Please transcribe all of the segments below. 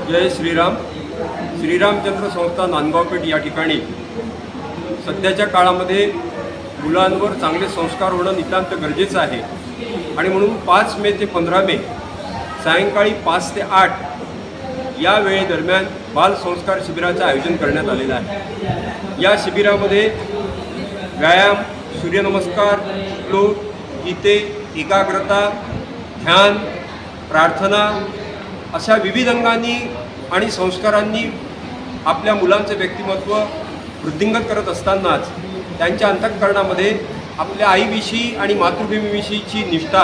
जय श्रीराम. श्रीरामचंद्र संस्था नांदगावपेठ या ठिकाणी सध्याच्या काळामध्ये मुलांवर चांगले संस्कार होणं नितांत गरजेचं आहे आणि म्हणून 5 मे ते 15 मे सायंकाळी 5 ते 8 या वेळेदरम्यान बालसंस्कार शिबिराचं आयोजन करण्यात आलेलं आहे. या शिबिरामध्ये व्यायाम, सूर्यनमस्कार, श्लोक, गीते, एकाग्रता, ध्यान, प्रार्थना अशा विविध अंगांनी आणि संस्कारांनी आपल्या मुलांचं व्यक्तिमत्व वृद्धिंगत करत असतानाच त्यांच्या अंतःकरणामध्ये आपल्या आईविषयी आणि मातृभूमीविषयीची निष्ठा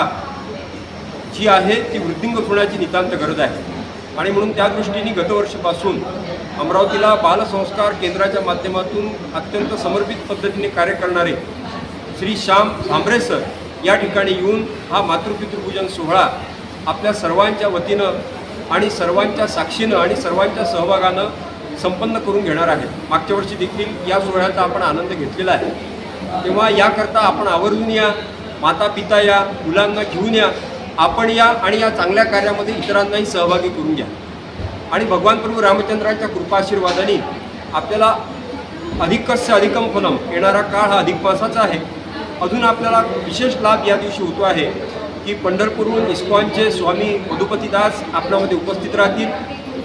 जी आहे ती वृद्धिंगत होण्याची नितांत गरज आहे. आणि म्हणून त्या दृष्टीने गतवर्षापासून अमरावतीला बालसंस्कार केंद्राच्या माध्यमातून अत्यंत समर्पित पद्धतीने कार्य करणारे श्री श्याम भांबरे सर या ठिकाणी येऊन हा मातृपितृपूजन सोहळा आपल्या सर्वांच्या वतीनं आणि सर्वांच्या साक्षीनं आणि सर्वांच्या सहभागानं संपन्न करून घेणार आहेत. मागच्या वर्षी देखील या सोहळ्याचा आपण आनंद घेतलेला आहे. तेव्हा याकरता आपण आवर्जून या, माता पिता या, मुलांना घेऊन या, आपण या आणि या चांगल्या कार्यामध्ये इतरांनाही सहभागी करून घ्या. आणि भगवान प्रभू रामचंद्राच्या कृपाशीर्वादाने आपल्याला अधिकस्य अधिकम फलम येणारा काळ हा अधिक मासाचा आहे. अजून आपल्याला विशेष लाभ या दिवशी होतो आहे की पंढरपूरहून इस्कॉनचे स्वामी मधुपतीदास आपल्यामध्ये उपस्थित राहतील.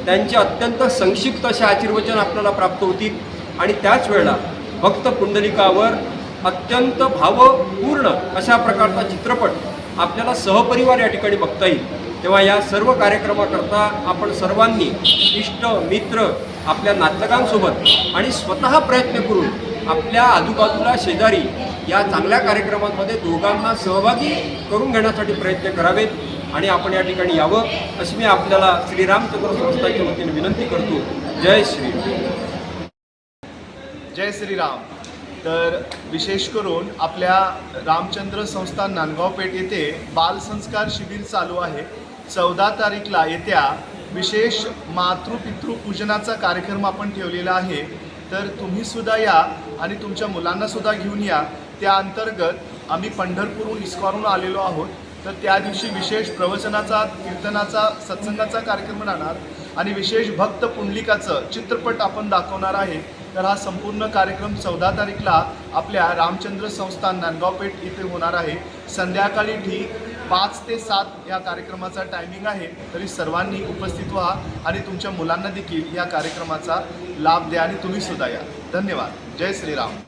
त्यांचे अत्यंत संक्षिप्त असे आशीर्वचन आपल्याला प्राप्त होतील आणि त्याच वेळेला भक्त पुंडलिकावर अत्यंत भावपूर्ण अशा प्रकारचा चित्रपट आपल्याला सहपरिवार या ठिकाणी बघता येईल. तेव्हा या सर्व कार्यक्रमाकरता आपण सर्वांनी इष्ट मित्र आपल्या नातलगांसोबत आणि स्वतः प्रयत्न करून आपल्या आजूबाजूला शेजारी या चांगल्या कार्यक्रमांमध्ये दोघांना सहभागी करून घेण्यासाठी प्रयत्न करावेत आणि आपण या ठिकाणी यावं अशी मी आपल्याला श्रीरामचंद्र संस्थाच्या वतीने विनंती करतो. जय श्रीराम. जय श्रीराम. तर विशेष करून आपल्या रामचंद्र संस्था नांदगावपेठ येथे बालसंस्कार शिबिर चालू आहे. 14 तारीखला येत्या विशेष मातृपितृपूजनाचा कार्यक्रम आपण ठेवलेला आहे. तर तुम्हीसुद्धा या आणि तुमच्या मुलांनासुद्धा घेऊन या. त्या अंतर्गत आम्ही पंढरपूरहून इस्कॉनहून आलेलो आहोत. तर त्या दिवशी विशेष प्रवचनाचा, कीर्तनाचा, सत्संगाचा कार्यक्रम राहणार आणि विशेष भक्त पुंडलिकाचं चित्रपट आपण दाखवणार आहे. तर हा संपूर्ण कार्यक्रम 14 तारीखला आपल्या रामचंद्र संस्थान नांदगावपेठ इथे होणार आहे. संध्याकाळी ठीक 5 ते 7 या कार्यक्रमाचा टायमिंग आहे. तरी सर्वांनी उपस्थित व्हा आणि तुमच्या मुलांना देखील या कार्यक्रमाचा लाभ द्या आणि तुम्हीसुद्धा या. धन्यवाद. जय श्रीराम.